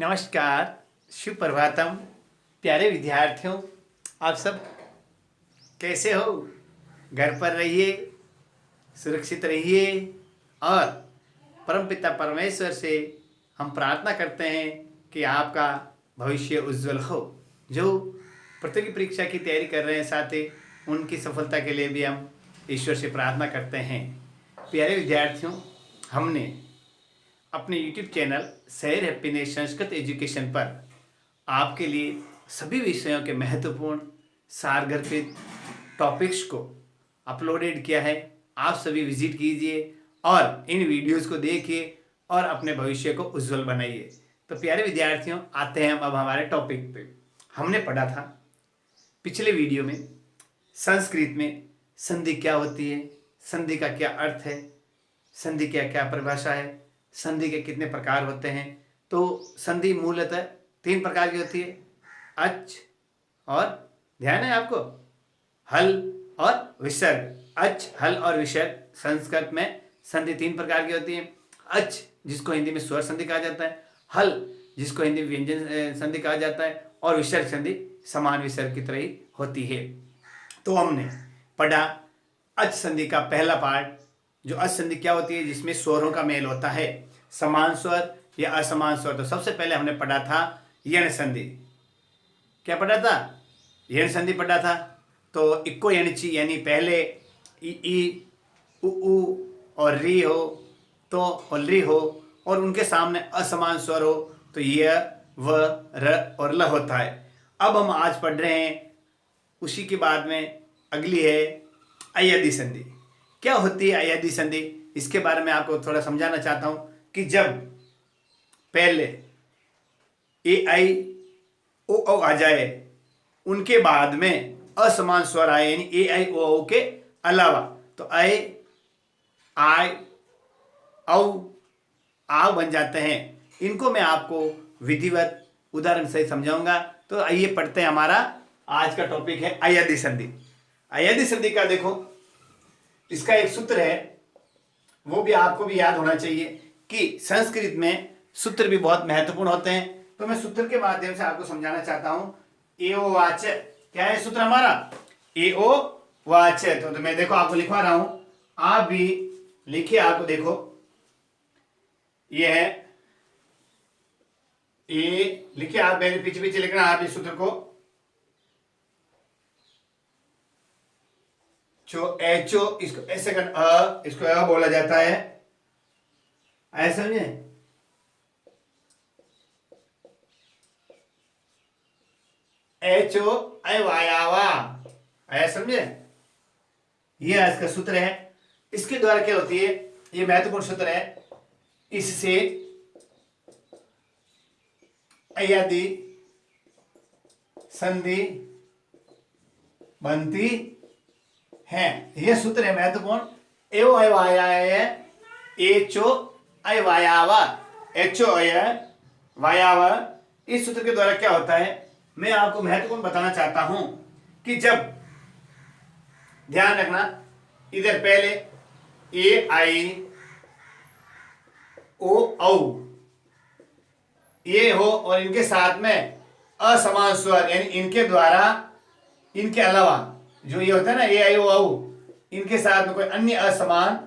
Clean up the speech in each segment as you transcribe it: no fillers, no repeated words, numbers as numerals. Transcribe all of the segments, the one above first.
नमस्कार, सुप्रभातम, प्यारे विद्यार्थियों। आप सब कैसे हो? घर पर रहिए, सुरक्षित रहिए और परमपिता परमेश्वर से हम प्रार्थना करते हैं कि आपका भविष्य उज्जवल हो। जो प्रतियोगी परीक्षा की तैयारी कर रहे हैं साथी, उनकी सफलता के लिए भी हम ईश्वर से प्रार्थना करते हैं। प्यारे विद्यार्थियों, हमने अपने YouTube चैनल शहर हैप्पीनेस संस्कृत एजुकेशन पर आपके लिए सभी विषयों के महत्वपूर्ण सारगर्भित टॉपिक्स को अपलोडेड किया है। आप सभी विजिट कीजिए और इन वीडियोस को देखिए और अपने भविष्य को उज्जवल बनाइए। तो प्यारे विद्यार्थियों, आते हैं हम अब हमारे टॉपिक पे। हमने पढ़ा था पिछले वीडियो में संस्कृत में संधि क्या होती है, संधि का क्या अर्थ है, संधि क्या क्या परिभाषा है, संधि के कितने प्रकार होते हैं। तो संधि मूलतः 3 प्रकार की होती है, अच और ध्यान है आपको, हल और विसर्ग। अच, हल और विसर्ग संस्कृत में संधि 3 प्रकार की होती है। अच जिसको हिंदी में स्वर संधि कहा जाता है, हल जिसको हिंदी में व्यंजन संधि कहा जाता है और विसर्ग संधि समान विसर्ग की तरह ही होती है। तो हमने पढ़ा अच संधि का पहला पार्ट। जो अच संधि क्या होती है? जिसमें स्वरों का मेल होता है, समान स्वर या असमान स्वर। तो सबसे पहले हमने पढ़ा था यण संधि। क्या पढ़ा था? यण संधि पढ़ा था। तो इक्को यणची यानी पहले ई उ और री हो तो और री हो और उनके सामने असमान स्वर हो तो य व र और ल होता है। अब हम आज पढ़ रहे हैं उसी के बाद में अगली है अयदि संधि। क्या होती है अयदि संधि? इसके बारे में आपको थोड़ा समझाना चाहता हूं कि जब पहले ए आई ओ आ जाए, उनके बाद में असमान स्वर आए, यानी ए आई ओ के अलावा, तो अय आय औ आव बन जाते हैं। इनको मैं आपको विधिवत उदाहरण से समझाऊंगा। तो आइए पढ़ते हैं। हमारा आज का टॉपिक है अयदि संधि। अयदि संधि का देखो, इसका एक सूत्र है, वो भी आपको भी याद होना चाहिए कि संस्कृत में सूत्र भी बहुत महत्वपूर्ण होते हैं। तो मैं सूत्र के माध्यम से आपको समझाना चाहता हूं। एओ वाच क्या है सूत्र हमारा? एओ वाच। तो मैं देखो आपको लिखवा रहा हूं, आप भी लिखिए। आपको देखो, ये है ए, लिखिए आप, मेरे पीछे पीछे लिखना आप इस सूत्र को। जो एचओ, इसको ऐसे कर, इसको अ बोला जाता है, ऐसा समझे? एचओ अवायावा, ऐसा समझे? ये इसका सूत्र है। इसके द्वारा क्या होती है? ये महत्वपूर्ण सूत्र है। इससे अयदि संधि बनती है। यह सूत्र है महत्वपूर्ण। एवो अवायाय एचो अवायावा, एचो अय वायावा। इस सूत्र के द्वारा क्या होता है, मैं आपको महत्वपूर्ण बताना चाहता हूं कि जब, ध्यान रखना, इधर पहले ए आई ओ औ ये हो और इनके साथ में असमान स्वर, यानी इनके द्वारा, इनके अलावा जो ये होता है ना ए आई ओ औ, इनके साथ में कोई अन्य असमान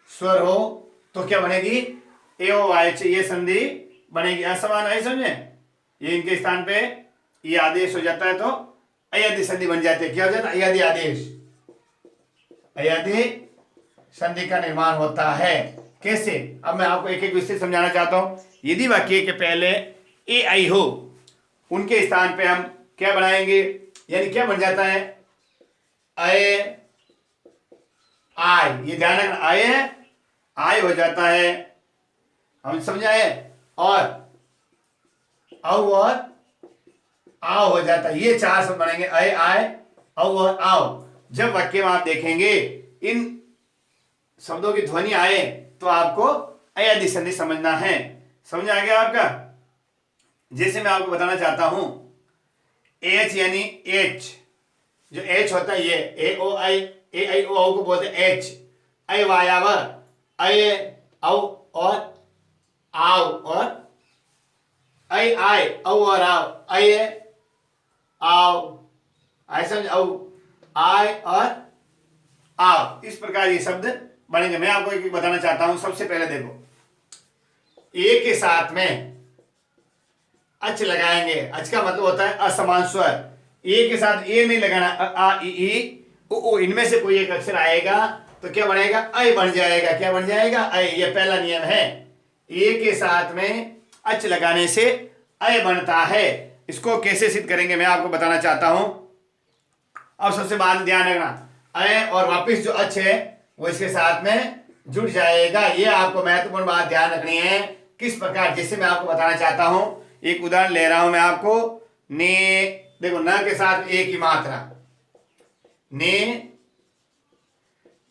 स्वर हो तो क्या बनेगी? एओ वाच, ये संधि बनेगी। असमान है, समझे? ये इनके स्थान पे ये आदेश हो जाता है तो अयदि संधि बन जाती है। क्या हो जाता है? अयदि आदेश, अयदि संधि का निर्माण होता है। कैसे? अब मैं आपको एक एक विषय समझाना चाहता हूं। यदि वाक्य के पहले ए आई हो, उनके स्थान पे हम क्या बनाएंगे? यानी क्या बन जाता है? अय आय, ये ध्यान रखना, आय है, आय हो जाता है, हम समझाए, और औ और आओ हो जाता है। ये 4 शब्द बनेंगे, अय आय औ और आओ। जब वाक्य में आप देखेंगे इन शब्दों की ध्वनि आए तो आपको अयदि संधि समझना है। समझ आ गया आपका? जैसे मैं आपको बताना चाहता हूं, एच यानी एच, जो एच होता है ये ए ओ आई, ए आई ओ औ को बोलते हैं एच। अय वायावर, अय औ और आव और आई आए, औ और आओ, आई है आओ, आए समझ, औ आए और आओ, इस प्रकार ये शब्द बनेंगे। मैं आपको एक बताना चाहता हूं। सबसे पहले देखो, ए के साथ में अच लगाएंगे। अच का मतलब होता है असमान स्वर। ए के साथ ए नहीं लगाना, आ ई उ इनमें से कोई एक अक्षर आएगा तो क्या बनेगा, अय बन जाएगा। क्या बन जाएगा, अय। ये पहला नियम है। ए के साथ में अच लगाने से अय बनता है। इसको कैसे सिद्ध करेंगे मैं आपको बताना चाहता हूं। अब सबसे बाद ध्यान रखना, अय और वापिस जो अच है वो इसके साथ में जुड़ जाएगा। ये आपको महत्वपूर्ण बात ध्यान रखनी है। किस प्रकार, जिससे मैं आपको बताना चाहता हूं। एक उदाहरण ले रहा हूं मैं आपको। ने, देखो न के साथ एक ही मात्रा, ने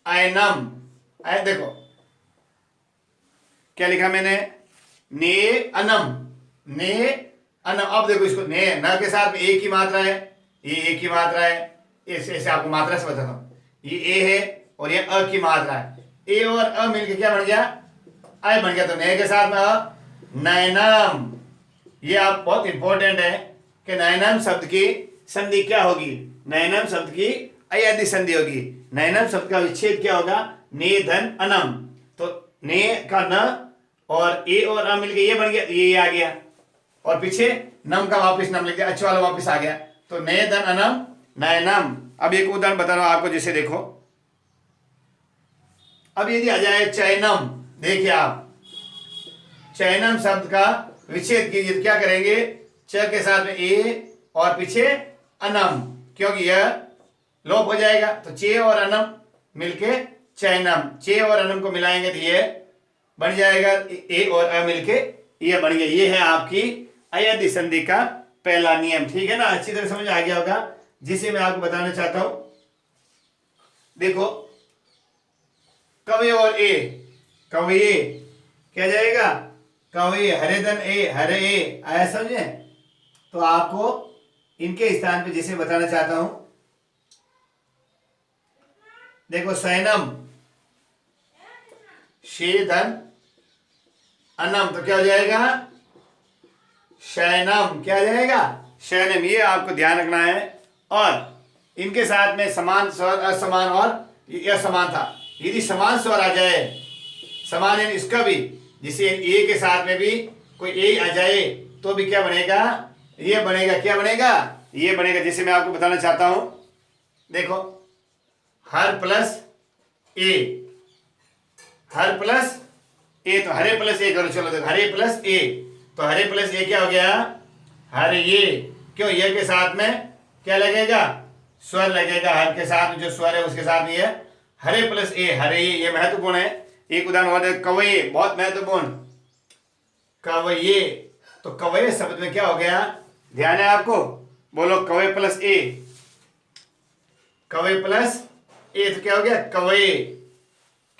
ऐनम। देखो क्या लिखा मैंने, ने अनम, ने अनम। अब देखो इसको, ने न के साथ में एक ही मात्रा है, ये एक ही मात्रा है। ऐसे आपको मात्रा से बताता हूं। ये ए है और ये अ की मात्रा है। ए और अ मिलकर क्या बन गया, अय बन गया। तो ने के साथ में अ, नैनम। ये आप बहुत इंपॉर्टेंट है कि नैनम शब्द की संधि क्या होगी, नैनम शब्द की अयदि संधि होगी। नैनम शब्द का विच्छेद क्या होगा, ने धन अनम। तो ने का न और ए और अ मिलके ये बन गया, ये आ गया। और पीछे नम का वापिस नम लिख दिया, अच्छा वाला वापिस आ गया। तो ने धन अनम, नैनम। अब एक उदाहरण बता रहा हूं आपको, जैसे देखो, अब यदि आ जाए चैनम। देखिए आप, चैनम शब्द का विच्छेद कीजिए तो क्या करेंगे, च के साथ में ए और पीछे अनम, क्योंकि यह लोप हो जाएगा। तो चे और अनम मिलके चैनम, चे और अनम को मिलाएंगे तो ये बन जाएगा, ए और अ मिलके ये बन गया। ये है आपकी अयदि संधि का पहला नियम। ठीक है ना, अच्छी तरह समझ आ गया होगा, जिसे मैं आपको बताना चाहता हूं। देखो, कवे और ए, कवे क्या जाएगा, कवे, हरे धन ए, हरे ए, आया समझे। तो आपको इनके स्थान पे जिसे बताना चाहता हूं, देखो सैनम, शे धन अनम, तो क्या हो जाएगा, शैनम। क्या हो जाएगा, शैनम। ये आपको ध्यान रखना है। और इनके साथ में समान स्वर, असमान और ये असमान था। यदि समान स्वर आ जाए, समान यानी इसका भी, जिसे ए के साथ में भी कोई ए आ जाए तो भी क्या बनेगा, ये बनेगा। क्या बनेगा, ये बनेगा। जैसे मैं आपको बताना चाहता हूं, देखो, हर प्लस ए, हर प्लस ए, तो हरे प्लस ए करो। चलो देखो, हरे प्लस ए, तो हरे प्लस ए क्या हो गया, हरे ये। क्यों, ये के साथ में क्या लगेगा, स्वर लगेगा। हर के साथ में जो स्वर है उसके साथ ये हरे प्लस ए, हरे ये महत्वपूर्ण है। एक उदाहरण और कवये, बहुत महत्वपूर्ण, कवये। तो कवये शब्द में क्या हो गया, ध्यान है आपको, बोलो कवये प्लस ए, कवये प्लस ए, तो क्या हो गया, कवये।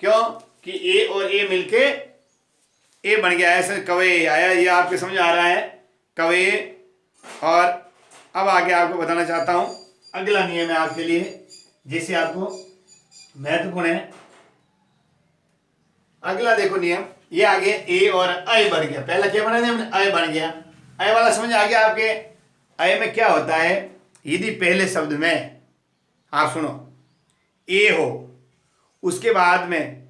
क्यों कि ए और ए मिलके ए बन गया, ऐसे कवये आया। ये आपके समझ आ रहा है, कवये। और अब आगे आपको बताना चाहता हूं, अगला नियम है आपके लिए, जिसे आपको महत्वपूर्ण है। अगला देखो नियम, ये आगे ए और अय बन गया। पहला क्या बना हमने, अय बन गया। अय वाला समझ आ गया आपके। अय में क्या होता है, यदि पहले शब्द में आप सुनो ए हो, उसके बाद में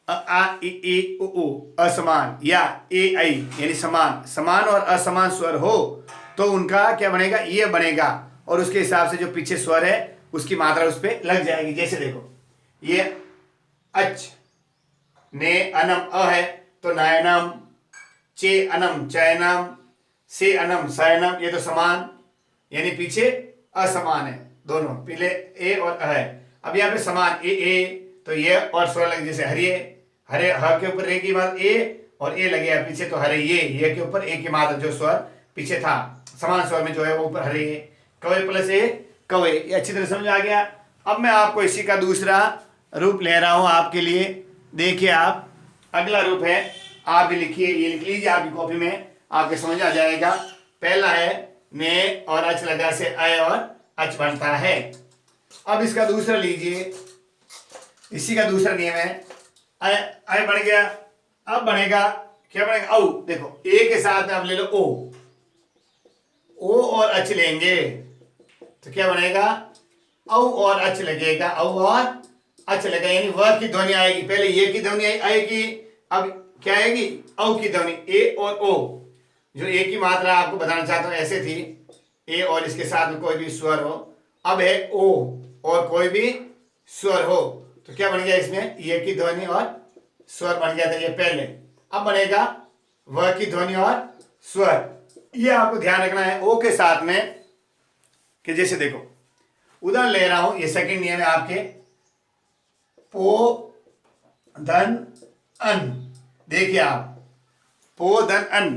अ आ इ ई उ ऊ असमान, या ए आई यानी समान, समान और असमान स्वर हो तो उनका क्या बनेगा, ये बनेगा। और उसके हिसाब से जो पीछे स्वर है उसकी मात्रा उस पर लग जाएगी। जैसे देखो, ये अच, ने अनम अ है तो नयनम, चे अनम चैनम, से अनम सैनम। ये तो समान यानी पीछे असमान है दोनों, पीले ए और अ है। अब यहाँ पे समान ए तो ये और स्वर लगे, जैसे हरिये, हरे ह के ऊपर रे की बात ए और ए लगे है पीछे, तो हरे ये के ऊपर ए की मात्रा जो स्वर पीछे था समान स्वर में जो है वो ऊपर हरे ये, कवे प्लस ए कवे। ये अच्छी तरह समझ आ गया। अब मैं आपको इसी का दूसरा रूप ले रहा हूं आपके लिए। देखिए आप, अगला रूप है, आप भी लिखिए, ये लिख लीजिए आपकी कॉपी में, आपके समझ आ जाएगा। पहला है ने और अच लगा से अय और अच बनता है। अब इसका दूसरा लीजिए, इसी का दूसरा नियम है, अय बन गया। अब बनेगा क्या बनेगा, औ। देखो ए के साथ में आप ले लो ओ, ओ और अच लेंगे तो क्या बनेगा, औ और अच लगेगा, औ और अच लगेगा, यानी व की ध्वनि आएगी। पहले ये की ध्वनि आएगी, अब क्या आएगी, औ की ध्वनि। ए और ओ, जो ए की मात्रा आपको बताना चाहता हूं ऐसे थी, ए और इसके साथ में कोई भी स्वर हो। अब है ओ और कोई भी स्वर हो, तो क्या बन गया इसमें, ये की ध्वनि और स्वर बन गया था ये पहले। अब बनेगा व की ध्वनि और स्वर। ये आपको ध्यान रखना है ओ के साथ में, कि जैसे देखो उदाहरण ले रहा हूं, ये सेकंड नियम है आपके, पो धन अन। देखिए आप, पो धन अन,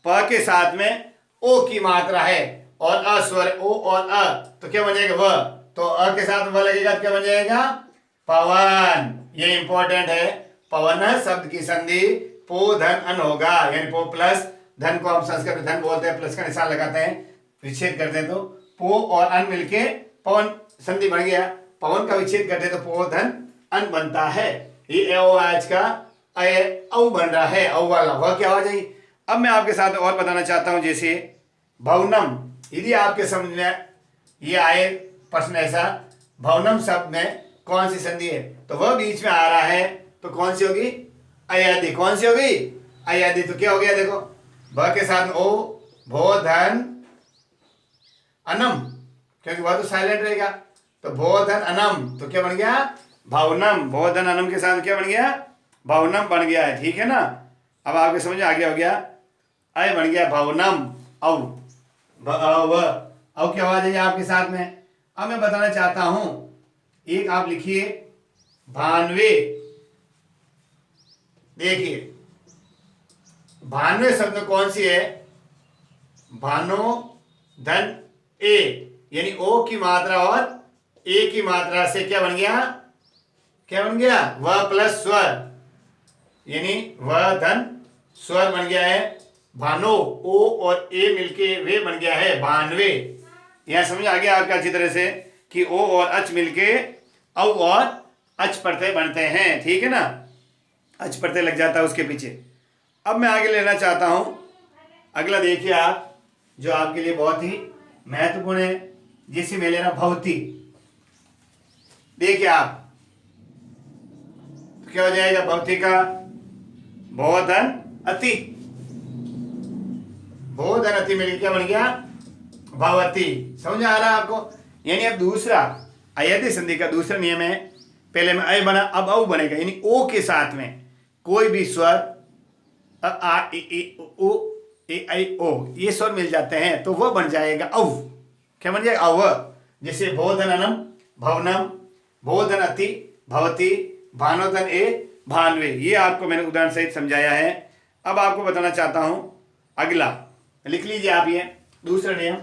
प के साथ में ओ की मात्रा है और अ स्वर, ओ और अ, तो क्या बन जाएगा, व। तो अ के साथ व लगेगा तो क्या बन जाएगा, पवन। ये इंपॉर्टेंट है, पवन शब्द की संधि पो धन अन होगा, यानी पो प्लस धन को हम संस्कृत में धन बोलते हैं, प्लस का निशान लगाते हैं, विच्छेद करते हैं तो पो और अन मिलके पवन संधि बन गया। पवन का विच्छेद करते हैं तो पो धन अन बनता है। ये ओ आज का औ बन रहा है, औ वाला वह क्या हो जाएगी। अब मैं आपके साथ और बताना चाहता हूं, जैसे भवनम, यदि आपके समझ में ये आए प्रश्न ऐसा, भवनम शब्द में कौन सी संधि है, तो वह बीच में आ रहा है, तो कौन सी होगी, अयादि। कौन सी होगी, अयादि। तो क्या हो गया देखो, भ के साथ ओ, भो धन अनम, क्योंकि वह तो साइलेंट रहेगा, तो भो धन अनम, तो क्या बन गया, भवनम। भो धन अनम के साथ क्या बन गया, भवनम बन गया है, ठीक है ना। अब आपके समझ में आ गया हो गया, अय बन गया भवनम, औ औ क्या आवाज है आपके साथ में। अब मैं बताना चाहता हूं, एक आप लिखिए भानवे। देखिए भानवे शब्द में कौन सी है, भानो धन ए, यानी ओ की मात्रा और ए की मात्रा से क्या बन गया, क्या बन गया, व प्लस स्वर, यानी व धन स्वर बन गया है। भानो, ओ और ए मिलके वे बन गया है भानवे। यहां समझ आ गया आपका अच्छी तरह से कि ओ और अच मिलके औ और अच प्रत्यय बनते हैं, ठीक है ना, अच प्रत्यय लग जाता है उसके पीछे। अब मैं आगे लेना चाहता हूं, अगला देखिए आप, जो आपके लिए बहुत ही महत्वपूर्ण है, जिसे मैं ले रहा भवती। देखिए आप, तो क्या हो जाएगा भवती का, भोधन अति, भोधन अति मिलकर क्या बन गया, भवती। समझ आ रहा है आपको। यानी अब दूसरा अयदि संधि का दूसरा नियम है, पहले में अय बना, अब औ बनेगा, यानी ओ के साथ में कोई भी स्वर, अ आ इ उ ए ऐ ओ, ये स्वर मिल जाते हैं तो वह बन जाएगा औ। क्या बन जाएगा, अव। जैसे भोधननम भवनम, भोधन अति भवती, भानोधन ए भानवे। ये आपको मैंने उदाहरण सहित समझाया है। अब आपको बताना चाहता हूं अगला, लिख लीजिए आप ये दूसरा नियम।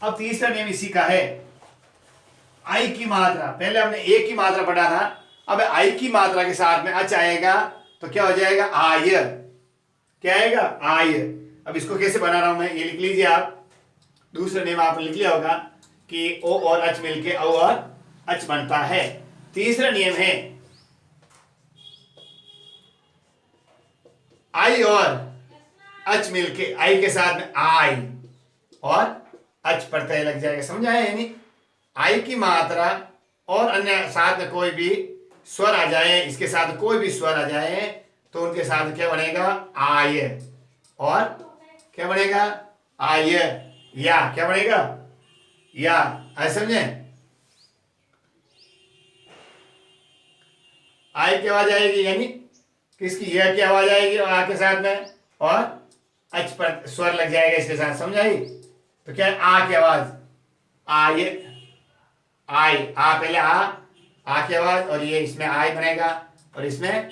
अब तीसरा नियम इसी का है, आई की मात्रा, पहले हमने ए की मात्रा पढ़ा था, अब आई की मात्रा के साथ में अच आएगा तो क्या हो जाएगा, आय। क्या आएगा, आय। अब इसको कैसे बना रहा हूं मैं, ये लिख लीजिए आप, दूसरा नियम आपने लिख लिया होगा कि ओ और अच मिलके औ और अच बनता है। तीसरा नियम है आई और अच मिलके, आई के साथ में आई और अच प्रत्यय लग जाएगा। समझ आया, यानी आई की मात्रा और अन्य साथ में कोई भी स्वर आ जाए, इसके साथ कोई भी स्वर आ जाए तो उनके साथ क्या बनेगा, आय। और क्या बनेगा, आय, या क्या बनेगा, या। ऐसे समझे, आय की आवाज आएगी, यानी किसकी, यह की आवाज आएगी और आ के साथ में, और अच पर स्वर लग जाएगा इसके साथ। समझ आई, तो क्या है, आ की आवाज, आय, आई, आ पहले आ की आवाज, और ये इसमें आय बनेगा और इसमें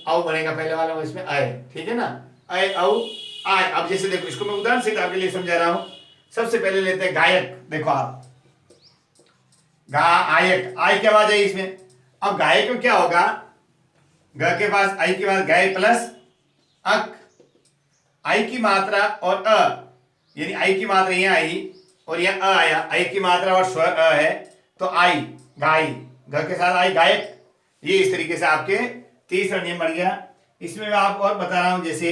औ बनेगा, पहले वाला वो इसमें आय, ठीक है ना, आय औ आय। अब जैसे देखो, इसको मैं उदाहरण से आपके लिए समझा रहा हूं। सबसे पहले लेते हैं गायक। देखो आप, गायक, आय की आवाज है इसमें। अब गायक में क्या होगा, ग के पास आई के बाद गाय प्लस अक, आई की मात्रा और अ, यानी आई की मात्रा यहां आई और यह अ आया, आई की मात्रा और स्वर अ है तो आई, गाय, ग के साथ आई, गायक। ये इस तरीके से आपके तीसरा नियम बन गया। इसमें मैं आपको और बता रहा हूं, जैसे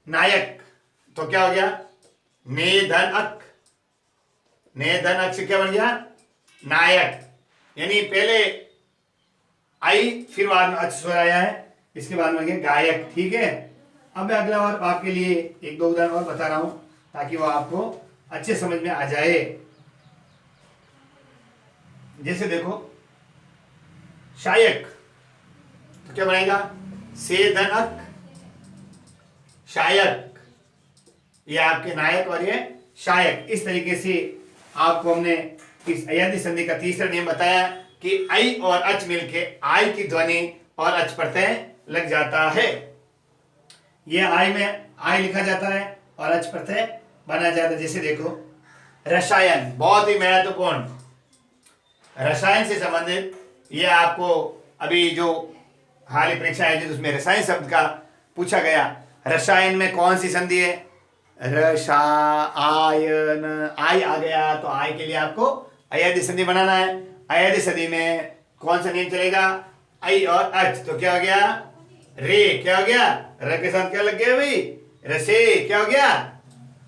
नायक, तो क्या हो गया, ने धन अक, ने धन अक से क्या बन गया? नायक। यानी पहले आई फिर बाद में अच स्वर आया है, इसके बाद में गया गायक। ठीक है, अब मैं अगला और आपके लिए एक दो उदाहरण और बता रहा हूं ताकि वो आपको अच्छे समझ में आ जाए। जैसे देखो शायक, तो क्या बनेगा? से धन अक शायक, ये आपके नायक और ये शायक। इस तरीके से आपको हमने इस अयादी संधि का तीसरा नियम बताया कि आई और अच मिलके आई की ध्वनि और अच प्रत्यय लग जाता है। ये आई में आई लिखा जाता है और अच प्रत्यय बना जाता है। जैसे देखो रसायन, बहुत ही महत्वपूर्ण, रसायन से संबंधित ये आपको अभी जो हाल ही परीक्षा है उसमें रसायन शब्द का पूछा गया। रसायन में कौन सी संधि है? रसायन, आई आ गया तो आई के लिए आपको अयादी संधि बनाना है। अयादी संधि में कौन सा नियम चलेगा? आई और अच, तो क्या हो गया? रे, क्या हो गया? र के साथ क्या लग गया भाई? रसे, क्या हो गया?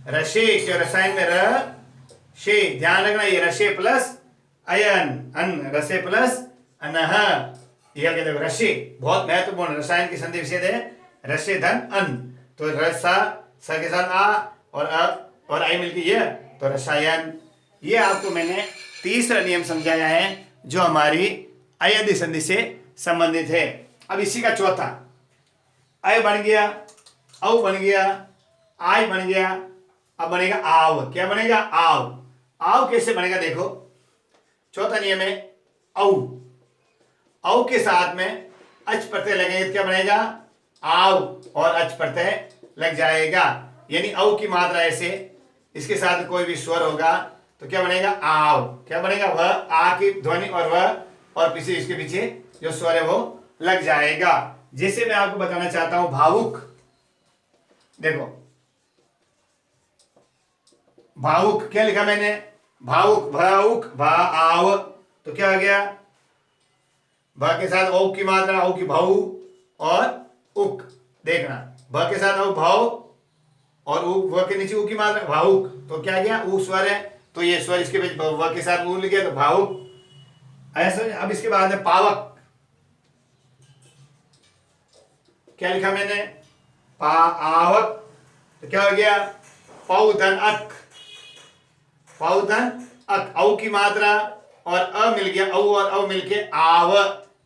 रशे, क्या रसायन में र शे, ध्यान रखना ये रशे प्लस अयन, अन, रसे प्लस अनह, यह कहते हैं रशे। बहुत महत्वपूर्ण रसायन की संधि विषय है रशे धन अन, तो रसा स के साथ आ और अ और आई मिलकर ये, तो रसायन। ये आपको मैंने तीसरा नियम समझाया है जो हमारी अयादी संधि से संबंधित है। अब इसी का चौथा, अय बन गया, औ बन गया, आय बन गया, अब बनेगा आव। क्या बनेगा? आव। आव कैसे बनेगा? देखो चौथा नियम है औ, औ के साथ में अच प्रत्यय लगेगा तो क्या बनेगा? आव, और अच प्रत्यय लग जाएगा। यानी औ की मात्रा ऐसे, इसके साथ कोई भी स्वर होगा तो क्या बनेगा? आव। क्या बनेगा? वह आ की ध्वनि और वह और पीछे इसके पीछे जो स्वर है वो लग जाएगा। जैसे मैं आपको बताना चाहता हूं भावुक, देखो भावुक क्या लिखा मैंने? भावुक, भावुक, भा आव, तो क्या हो गया? भ के साथ औ की मात्रा, औ की भाऊ और उक, देखना भ के साथ औ भाव और व के नीचे उ की मात्रा भावुक, तो क्या गया? उ स्वर है तो ये स्वर इसके बीच व के साथ उ लिख गया तो भावुक ऐसा। अब इसके बाद है पावक, क्या लिखा मैंने? पावक, तो क्या हो गया? पौधन अक, पौधन अक, औ की मात्रा और अ मिल गया, औ और औ मिलके आव,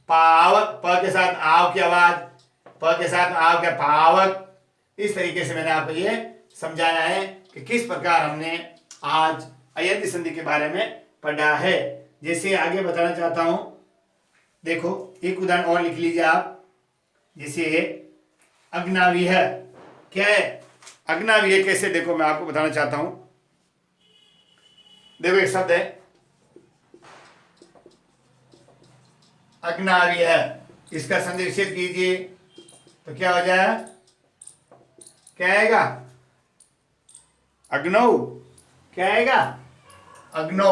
पावक, प के साथ आव की आवाज, प के साथ आव क्या? पावक। इस तरीके से मैंने आपको ये समझाया है कि किस प्रकार हमने आज अय्यदी संधि के बारे में पढ़ा है। जैसे आगे बताना चाहता हूं, देखो एक उदाहरण और लिख लीजिए आप। जैसे अग्नावीह, क्या है अग्नावीह? कैसे? देखो मैं आपको बताना चाहता हूं। देखो एक शब्द है अग्नावीह, इसका संधि विच्छेद कीजिए तो क्या हो जाए? क्या आएगा? अग्नौ, क्या आएगा? अग्नौ,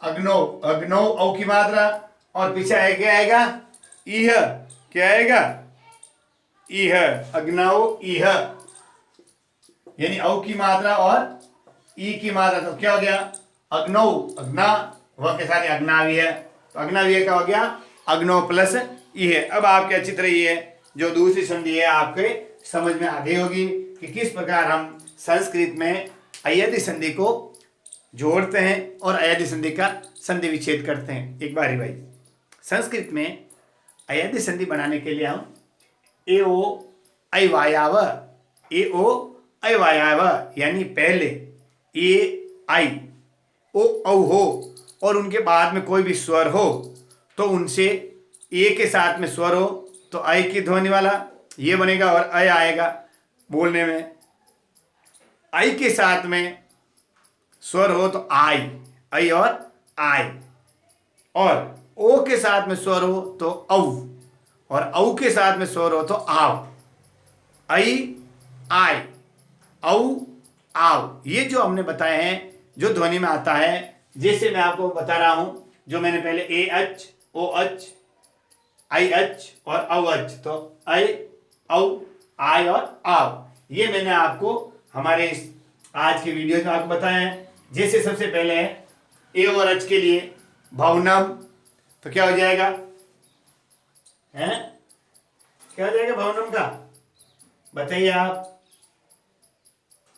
अग्नौ, अग्नौ औ की मात्रा और पीछे है क्या आएगा? इह, क्या आएगा? इह, अग्नौ इह, यानी औ की मात्रा और ई की मात्रा, तो क्या हो गया? अग्नौ, अग्ना, वह के साथ अग्नावीह, तो अग्नावीह का हो गया अग्नौ प्लस इह। अब आपके अच्छी तरह ये जो दूसरी संधि है आपके समझ में आ गई होगी कि किस प्रकार हम संस्कृत में अय्यदी संधि को जोड़ते हैं और अय्यदी संधि का संधि विच्छेद करते हैं। एक बारी भाई, संस्कृत में अय्यदी संधि बनाने के लिए हम ए ओ ऐ वायाव, ए ओ ऐ वायाव, यानी पहले ए आई ओ औ हो और उनके बाद में कोई भी स्वर हो तो उनसे ए के साथ में स्वर हो तो आई की ध्वनि वाला ये बनेगा और अय आएगा बोलने में। आई के साथ में स्वर हो तो आई, आई और आय, और ओ के साथ में स्वर हो तो औ, और औ के साथ में स्वर हो तो आव, आई आय, औ आव। ये जो हमने बताए हैं जो ध्वनि में आता है, जैसे मैं आपको बता रहा हूं, जो मैंने पहले ए अच, ओ अच, आई अच और औ अच, तो आई, औ, आय और आव, ये मैंने आपको हमारे इस आज की वीडियो में आपको बताएं। जैसे सबसे पहले है ए और एच के लिए भवनम, तो क्या हो जाएगा, हैं क्या हो जाएगा भवनम का, बताइए आप,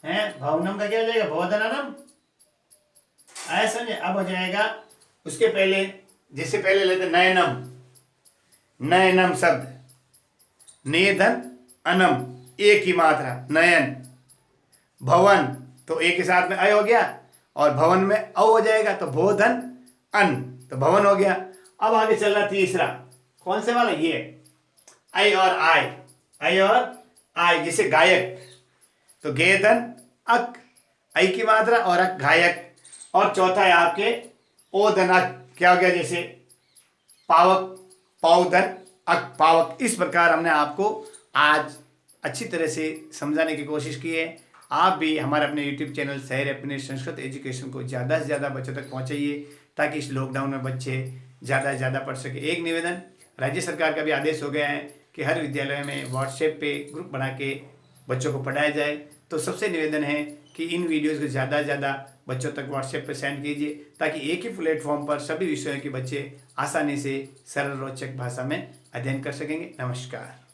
हैं भवनम का क्या हो जाएगा, भवदनम, आया समझे। अब हो जाएगा उसके पहले, जिससे पहले लेते नयनम, नयनम शब्द, नेधन अनम, एक ही मात्रा, नयन, भवन तो एक के साथ में अय हो गया, और भवन में अ हो जाएगा तो भोधन अन, तो भवन हो गया। अब आगे चल रहा तीसरा, कौन से वाला, ये अय और आय, अय और आय, जैसे गायक तो गेधन अक, अय की मात्रा और अक गायक। और चौथा है आपके ओधन अक, क्या हो गया, जैसे पावक, पावधन अक, पावक। इस प्रकार हमने आपको आज अच्छी तरह से समझाने की कोशिश की है। आप भी हमारे अपने YouTube चैनल शहर अपने संस्कृत एजुकेशन को ज़्यादा से ज़्यादा बच्चों तक पहुँचाइए, ताकि इस लॉकडाउन में बच्चे ज़्यादा से ज़्यादा पढ़ सके। एक निवेदन, राज्य सरकार का भी आदेश हो गया है कि हर विद्यालय में व्हाट्सएप पे ग्रुप बना के बच्चों को पढ़ाया जाए। तो सबसे निवेदन है कि इन वीडियोज़ को ज़्यादा से ज़्यादा बच्चों तक व्हाट्सएप पर सेंड कीजिए, ताकि एक ही प्लेटफॉर्म पर सभी विषयों के बच्चे आसानी से सरल रोचक भाषा में अध्ययन कर सकेंगे। नमस्कार।